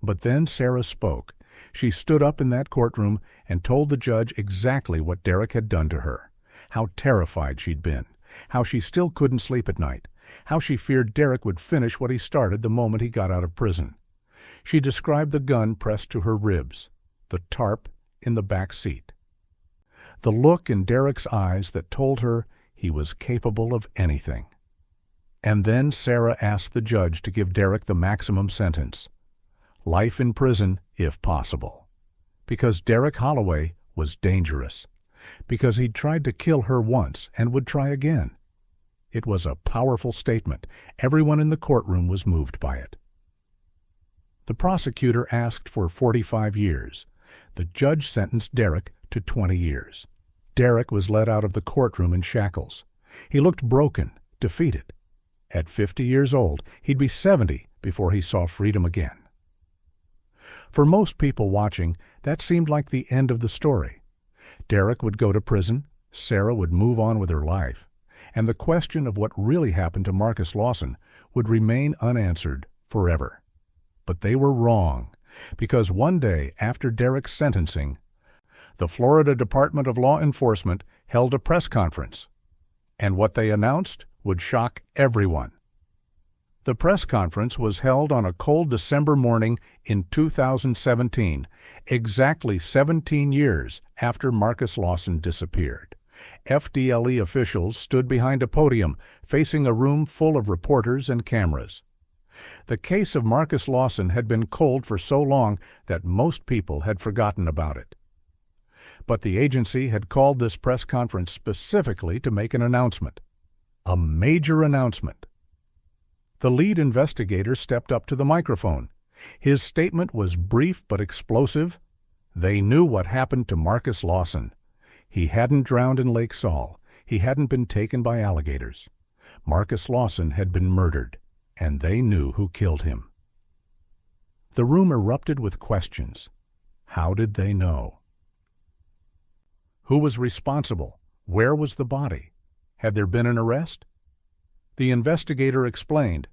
But then Sarah spoke. She stood up in that courtroom and told the judge exactly what Derek had done to her, how terrified she'd been, how she still couldn't sleep at night, how she feared Derek would finish what he started the moment he got out of prison. She described the gun pressed to her ribs, the tarp in the back seat, the look in Derek's eyes that told her he was capable of anything. And then Sarah asked the judge to give Derek the maximum sentence, life in prison if possible, because Derek Holloway was dangerous, because he'd tried to kill her once and would try again. It was a powerful statement. Everyone in the courtroom was moved by it. The prosecutor asked for 45 years. The judge sentenced Derek to 20 years. Derek was led out of the courtroom in shackles. He looked broken, defeated. At 50 years old, he'd be 70 before he saw freedom again. For most people watching, that seemed like the end of the story. Derek would go to prison, Sarah would move on with her life, and the question of what really happened to Marcus Lawson would remain unanswered forever. But they were wrong, because one day after Derek's sentencing, the Florida Department of Law Enforcement held a press conference, and what they announced would shock everyone. The press conference was held on a cold December morning in 2017, exactly 17 years after Marcus Lawson disappeared. FDLE officials stood behind a podium facing a room full of reporters and cameras. The case of Marcus Lawson had been cold for so long that most people had forgotten about it. But the agency had called this press conference specifically to make an announcement. A major announcement. The lead investigator stepped up to the microphone. His statement was brief but explosive. They knew what happened to Marcus Lawson. He hadn't drowned in Lake Saul. He hadn't been taken by alligators. Marcus Lawson had been murdered, and they knew who killed him. The room erupted with questions. How did they know? Who was responsible? Where was the body? Had there been an arrest? The investigator explained.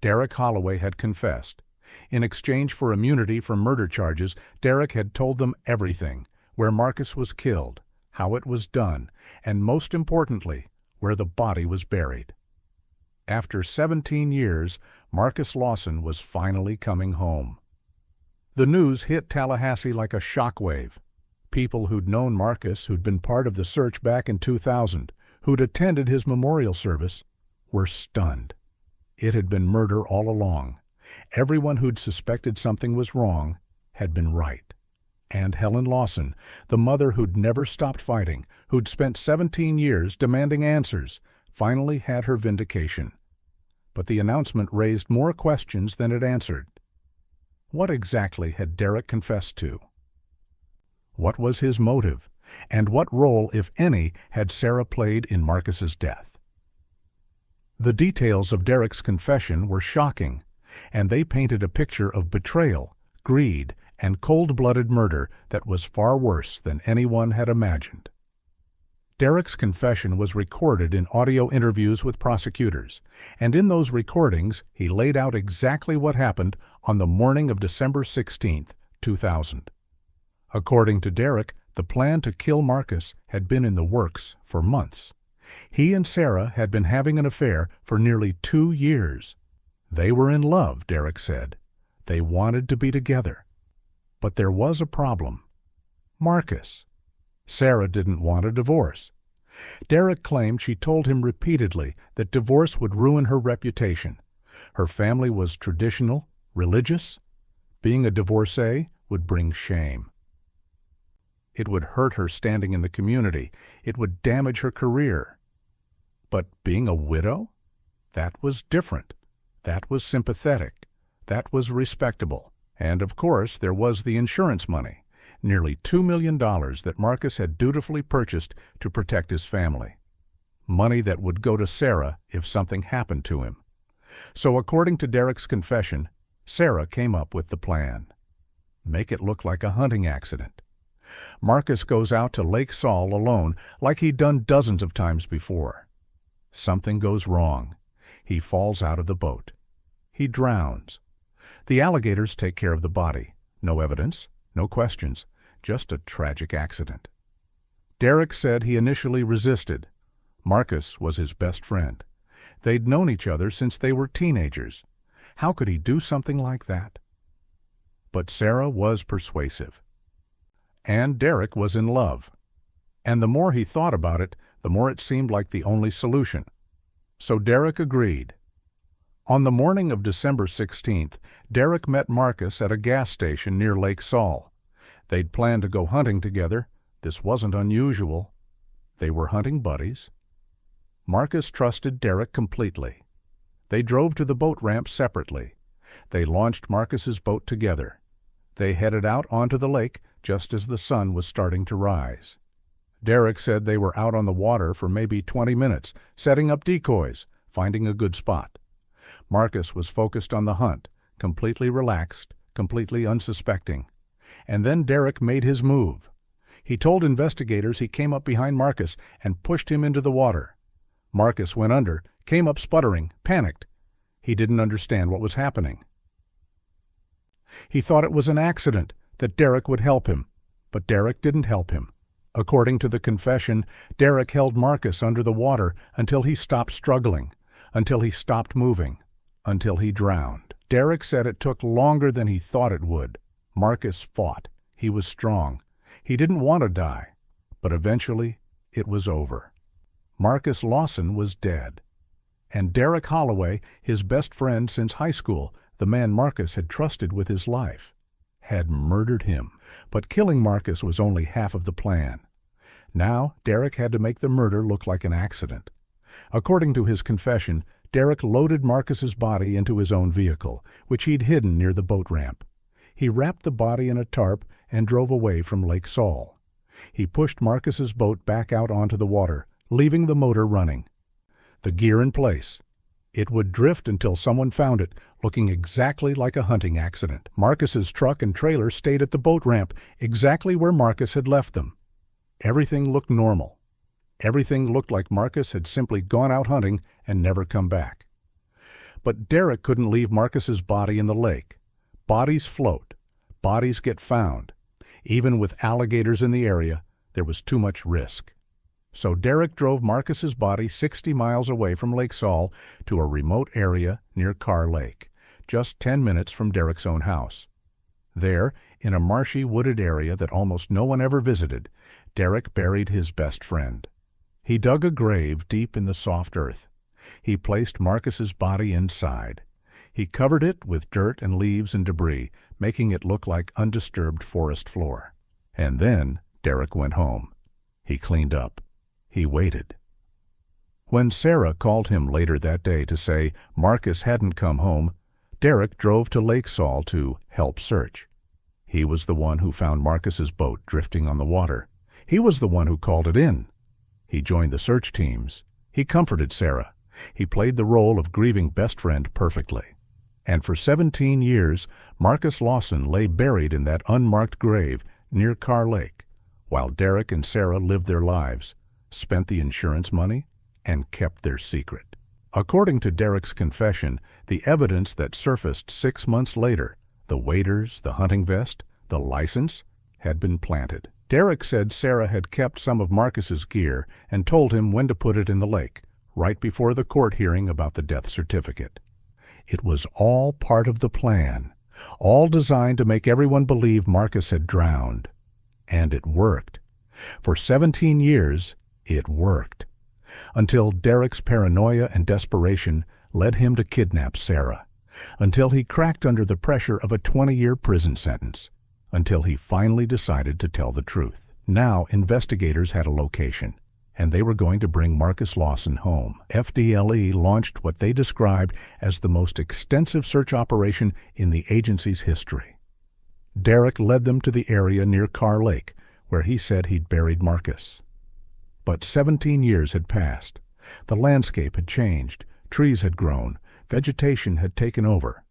Derek Holloway had confessed. In exchange for immunity from murder charges, Derek had told them everything, where Marcus was killed, how it was done, and most importantly, where the body was buried. After 17 years, Marcus Lawson was finally coming home. The news hit Tallahassee like a shockwave. People who'd known Marcus, who'd been part of the search back in 2000, who'd attended his memorial service, were stunned. It had been murder all along. Everyone who'd suspected something was wrong had been right. And Helen Lawson, the mother who'd never stopped fighting, who'd spent 17 years demanding answers, finally had her vindication. But the announcement raised more questions than it answered. What exactly had Derek confessed to? What was his motive? And what role, if any, had Sarah played in Marcus's death? The details of Derek's confession were shocking, and they painted a picture of betrayal, greed, and cold-blooded murder that was far worse than anyone had imagined. Derek's confession was recorded in audio interviews with prosecutors, and in those recordings he laid out exactly what happened on the morning of December 16, 2000. According to Derek, the plan to kill Marcus had been in the works for months. He and Sarah had been having an affair for nearly 2 years. They were in love, Derek said. They wanted to be together. But there was a problem. Marcus. Sarah didn't want a divorce. Derek claimed she told him repeatedly that divorce would ruin her reputation. Her family was traditional, religious. Being a divorcee would bring shame. It would hurt her standing in the community. It would damage her career. But being a widow? That was different. That was sympathetic. That was respectable. And, of course, there was the insurance money, nearly $2 million that Marcus had dutifully purchased to protect his family. Money that would go to Sarah if something happened to him. So, according to Derek's confession, Sarah came up with the plan. Make it look like a hunting accident. Marcus goes out to Lake Saul alone, like he'd done dozens of times before. Something goes wrong. He falls out of the boat. He drowns. The alligators take care of the body. No evidence, no questions, just a tragic accident. Derek said he initially resisted. Marcus was his best friend. They'd known each other since they were teenagers. How could he do something like that? But Sarah was persuasive. And Derek was in love. And the more he thought about it, the more it seemed like the only solution. So Derek agreed. On the morning of December 16th, Derek met Marcus at a gas station near Lake Saul. They'd planned to go hunting together. This wasn't unusual. They were hunting buddies. Marcus trusted Derek completely. They drove to the boat ramp separately. They launched Marcus's boat together. They headed out onto the lake just as the sun was starting to rise. Derek said they were out on the water for maybe 20 minutes, setting up decoys, finding a good spot. Marcus was focused on the hunt, completely relaxed, completely unsuspecting. And then Derek made his move. He told investigators he came up behind Marcus and pushed him into the water. Marcus went under, came up sputtering, panicked. He didn't understand what was happening. He thought it was an accident, that Derek would help him. But Derek didn't help him. According to the confession, Derek held Marcus under the water until he stopped struggling, until he stopped moving, until he drowned. Derek said it took longer than he thought it would. Marcus fought. He was strong. He didn't want to die. But eventually, it was over. Marcus Lawson was dead. And Derek Holloway, his best friend since high school, the man Marcus had trusted with his life, had murdered him. But killing Marcus was only half of the plan. Now, Derek had to make the murder look like an accident. According to his confession, Derek loaded Marcus's body into his own vehicle, which he'd hidden near the boat ramp. He wrapped the body in a tarp and drove away from Lake Saul. He pushed Marcus's boat back out onto the water, leaving the motor running. The gear in place. It would drift until someone found it, looking exactly like a hunting accident. Marcus's truck and trailer stayed at the boat ramp, exactly where Marcus had left them. Everything looked normal. Everything looked like Marcus had simply gone out hunting and never come back. But Derek couldn't leave Marcus's body in the lake. Bodies float. Bodies get found. Even with alligators in the area, there was too much risk. So Derek drove Marcus's body 60 miles away from Lake Saul to a remote area near Carr Lake, just 10 minutes from Derek's own house. There, in a marshy, wooded area that almost no one ever visited, Derek buried his best friend. He dug a grave deep in the soft earth. He placed Marcus's body inside. He covered it with dirt and leaves and debris, making it look like undisturbed forest floor. And then Derek went home. He cleaned up. He waited. When Sarah called him later that day to say Marcus hadn't come home, Derek drove to Lake Saul to help search. He was the one who found Marcus's boat drifting on the water. He was the one who called it in. He joined the search teams. He comforted Sarah. He played the role of grieving best friend perfectly. And for 17 years, Marcus Lawson lay buried in that unmarked grave near Carr Lake, while Derek and Sarah lived their lives, spent the insurance money, and kept their secret. According to Derek's confession, the evidence that surfaced 6 months later, the waders, the hunting vest, the license, had been planted. Derek said Sarah had kept some of Marcus's gear and told him when to put it in the lake, right before the court hearing about the death certificate. It was all part of the plan, all designed to make everyone believe Marcus had drowned. And it worked. For 17 years, it worked. Until Derek's paranoia and desperation led him to kidnap Sarah. Until he cracked under the pressure of a 20-year prison sentence. Until he finally decided to tell the truth. Now investigators had a location. and they were going to bring Marcus Lawson home. FDLE launched what they described as the most extensive search operation in the agency's history. Derek led them to the area near Carr Lake, where he said he'd buried Marcus. But 17 years had passed. The landscape had changed, trees had grown, vegetation had taken over.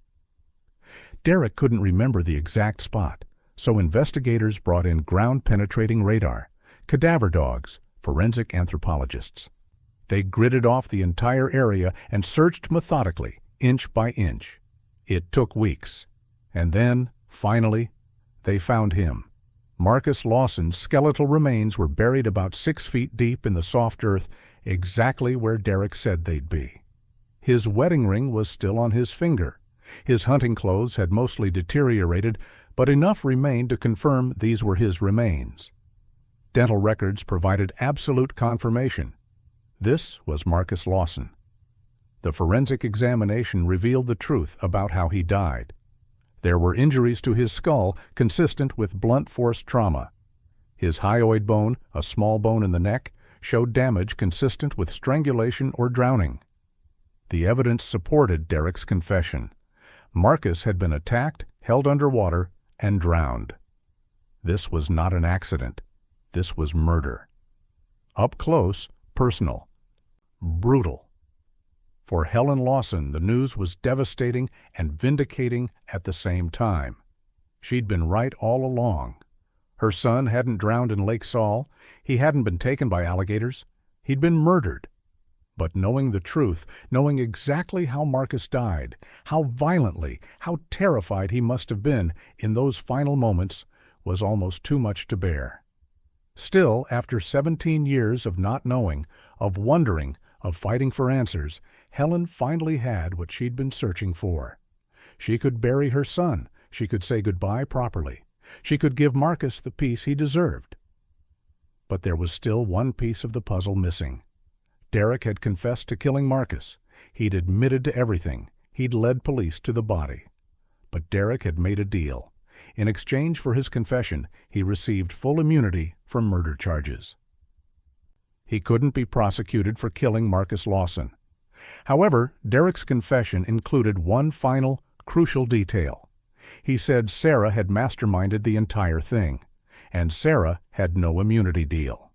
Derek couldn't remember the exact spot, so investigators brought in ground-penetrating radar, cadaver dogs, forensic anthropologists. They gridded off the entire area and searched methodically, inch by inch. It took weeks. And then, finally, they found him. Marcus Lawson's skeletal remains were buried about 6 feet deep in the soft earth, exactly where Derek said they'd be. His wedding ring was still on his finger. His hunting clothes had mostly deteriorated, but enough remained to confirm these were his remains. Dental records provided absolute confirmation. This was Marcus Lawson. The forensic examination revealed the truth about how he died. There were injuries to his skull consistent with blunt force trauma. His hyoid bone, a small bone in the neck, showed damage consistent with strangulation or drowning. The evidence supported Derek's confession. Marcus had been attacked, held underwater, and drowned. This was not an accident. This was murder. Up close, personal. Brutal. For Helen Lawson, the news was devastating and vindicating at the same time. She'd been right all along. Her son hadn't drowned in Lake Saul. He hadn't been taken by alligators. He'd been murdered. But knowing the truth, knowing exactly how Marcus died, how violently, how terrified he must have been in those final moments, was almost too much to bear. Still, after 17 years of not knowing, of wondering, of fighting for answers, Helen finally had what she'd been searching for. She could bury her son. She could say goodbye properly. She could give Marcus the peace he deserved. But there was still one piece of the puzzle missing. Derek had confessed to killing Marcus. He'd admitted to everything. He'd led police to the body. But Derek had made a deal. In exchange for his confession, he received full immunity from murder charges. He couldn't be prosecuted for killing Marcus Lawson. However, Derek's confession included one final, crucial detail. He said Sarah had masterminded the entire thing, and Sarah had no immunity deal.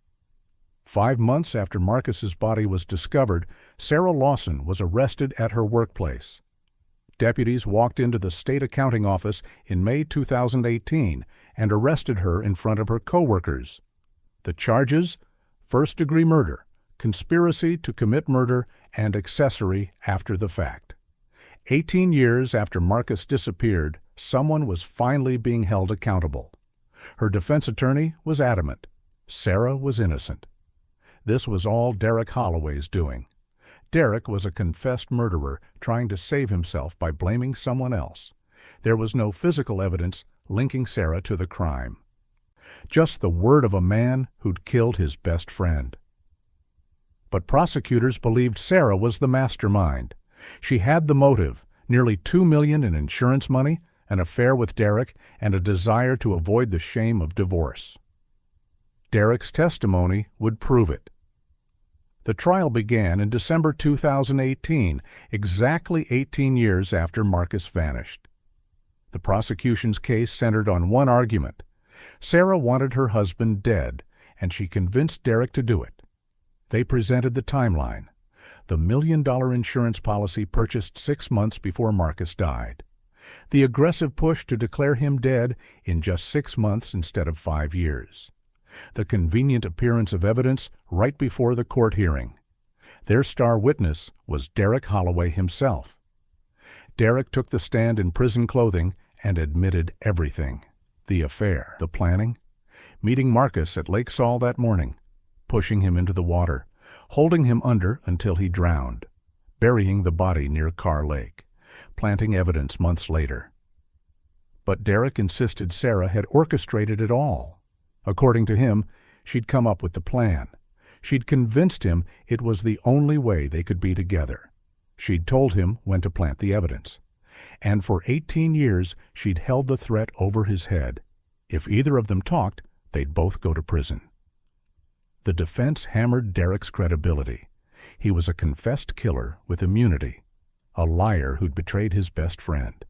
5 months after Marcus's body was discovered, Sarah Lawson was arrested at her workplace. Deputies walked into the state accounting office in May 2018 and arrested her in front of her co-workers. The charges: first-degree murder, conspiracy to commit murder, and accessory after the fact. 18 years after Marcus disappeared, someone was finally being held accountable. Her defense attorney was adamant. Sarah was innocent. This was all Derek Holloway's doing. Derek was a confessed murderer trying to save himself by blaming someone else. There was no physical evidence linking Sarah to the crime. Just the word of a man who'd killed his best friend. But prosecutors believed Sarah was the mastermind. She had the motive: nearly $2 million in insurance money, an affair with Derek, and a desire to avoid the shame of divorce. Derek's testimony would prove it. The trial began in December 2018, exactly 18 years after Marcus vanished. The prosecution's case centered on one argument. Sarah wanted her husband dead, and she convinced Derek to do it. They presented the timeline: the $1 million insurance policy purchased 6 months before Marcus died, the aggressive push to declare him dead in just 6 months instead of 5 years, the convenient appearance of evidence right before the court hearing. Their star witness was Derek Holloway himself. Derek took the stand in prison clothing and admitted everything: the affair, the planning, meeting Marcus at Lake Saul that morning, pushing him into the water, holding him under until he drowned, burying the body near Carr Lake, planting evidence months later. But Derek insisted Sarah had orchestrated it all. According to him, she'd come up with the plan. She'd convinced him it was the only way they could be together. She'd told him when to plant the evidence. And for 18 years, she'd held the threat over his head. If either of them talked, they'd both go to prison. The The defense hammered Derek's credibility. He was a confessed killer with immunity, a liar who'd betrayed his best friend.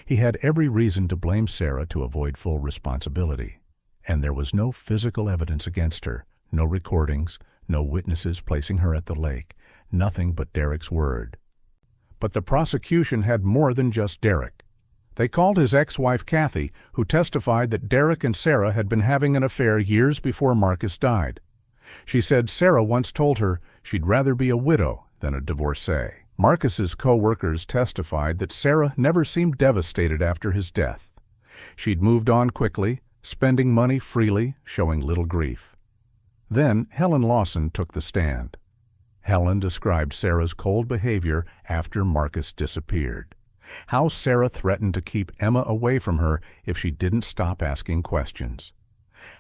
He had every reason to blame Sarah to avoid full responsibility. And there was no physical evidence against her, no recordings, no witnesses placing her at the lake, nothing but Derek's word. But the prosecution had more than just Derek. They called his ex-wife Kathy, who testified that Derek and Sarah had been having an affair years before Marcus died. She said Sarah once told her she'd rather be a widow than a divorcee. Marcus's co-workers testified that Sarah never seemed devastated after his death. She'd moved on quickly, spending money freely, showing little grief. Then Helen Lawson took the stand. Helen described Sarah's cold behavior after Marcus disappeared. How Sarah threatened to keep Emma away from her if she didn't stop asking questions.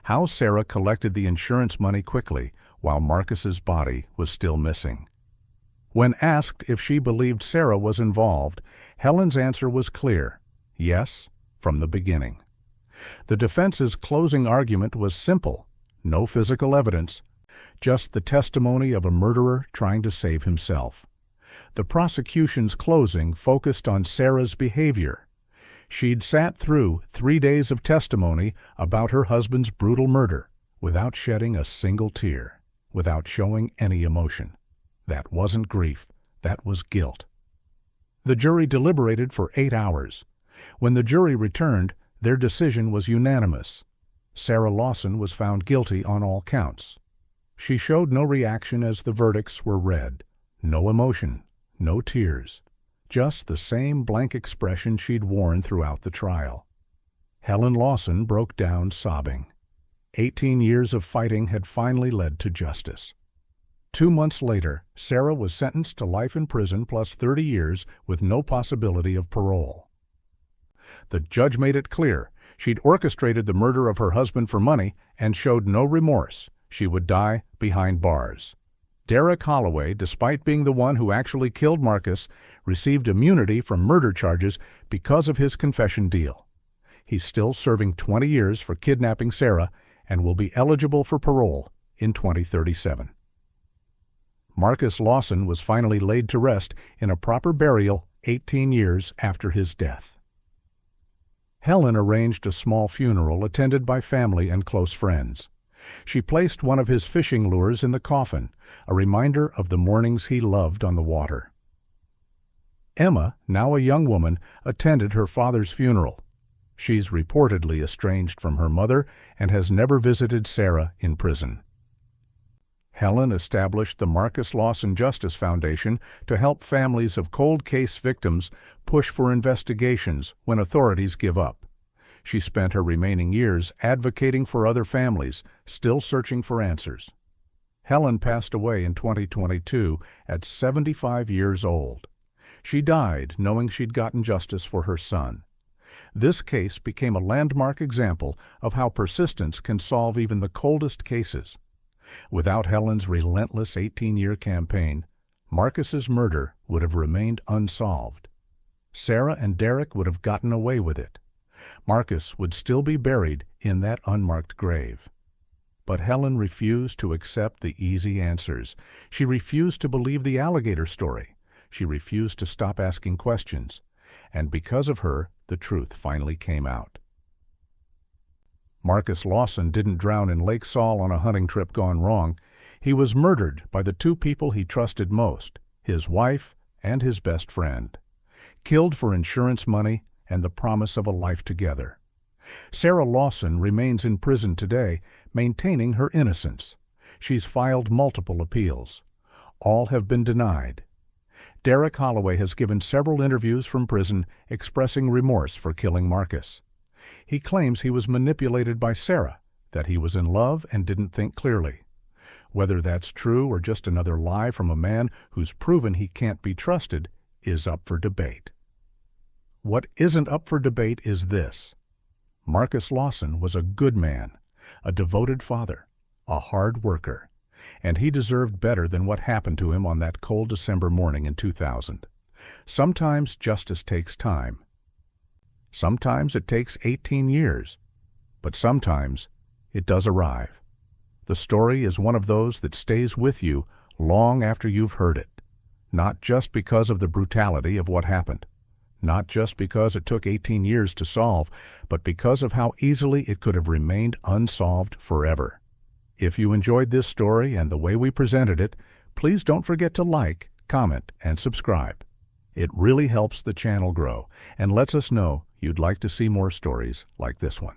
How Sarah collected the insurance money quickly while Marcus's body was still missing. When asked if she believed Sarah was involved, Helen's answer was clear: yes, from the beginning. The defense's closing argument was simple: no physical evidence, just the testimony of a murderer trying to save himself. The prosecution's closing focused on Sarah's behavior. She'd sat through 3 days of testimony about her husband's brutal murder without shedding a single tear, without showing any emotion. That wasn't grief, that was guilt. The jury deliberated for 8 hours. When the jury returned, their decision was unanimous. Sarah Lawson was found guilty on all counts. She showed no reaction as the verdicts were read. No emotion, no tears, just the same blank expression she'd worn throughout the trial. Helen Lawson broke down sobbing. 18 years of fighting had finally led to justice. 2 months later, Sarah was sentenced to life in prison plus 30 years with no possibility of parole. The judge made it clear she'd orchestrated the murder of her husband for money and showed no remorse. She would die behind bars. Derek Holloway, despite being the one who actually killed Marcus, received immunity from murder charges because of his confession deal. He's still serving 20 years for kidnapping Sarah and will be eligible for parole in 2037. Marcus Lawson was finally laid to rest in a proper burial 18 years after his death. Helen arranged a small funeral attended by family and close friends. She placed one of his fishing lures in the coffin, a reminder of the mornings he loved on the water. Emma, now a young woman, attended her father's funeral. She's reportedly estranged from her mother and has never visited Sarah in prison. Helen established the Marcus Lawson Justice Foundation to help families of cold case victims push for investigations when authorities give up. She spent her remaining years advocating for other families, still searching for answers. Helen passed away in 2022 at 75 years old. She died knowing she'd gotten justice for her son. This case became a landmark example of how persistence can solve even the coldest cases. Without Helen's relentless 18-year campaign, Marcus's murder would have remained unsolved. Sarah and Derek would have gotten away with it. Marcus would still be buried in that unmarked grave. But Helen refused to accept the easy answers. She refused to believe the alligator story. She refused to stop asking questions. And because of her, the truth finally came out. Marcus Lawson didn't drown in Lake Saul on a hunting trip gone wrong. He was murdered by the two people he trusted most, his wife and his best friend. Killed for insurance money and the promise of a life together. Sarah Lawson remains in prison today, maintaining her innocence. She's filed multiple appeals. All have been denied. Derek Holloway has given several interviews from prison expressing remorse for killing Marcus. He claims he was manipulated by Sarah, that he was in love and didn't think clearly. Whether that's true or just another lie from a man who's proven he can't be trusted is up for debate. What isn't up for debate is this: Marcus Lawson was a good man, a devoted father, a hard worker, and he deserved better than what happened to him on that cold December morning in 2000. Sometimes justice takes time. Sometimes it takes 18 years, but sometimes it does arrive. The story is one of those that stays with you long after you've heard it, not just because of the brutality of what happened, not just because it took 18 years to solve, but because of how easily it could have remained unsolved forever. If you enjoyed this story and the way we presented it, please don't forget to like, comment, and subscribe. It really helps the channel grow and lets us know you'd like to see more stories like this one.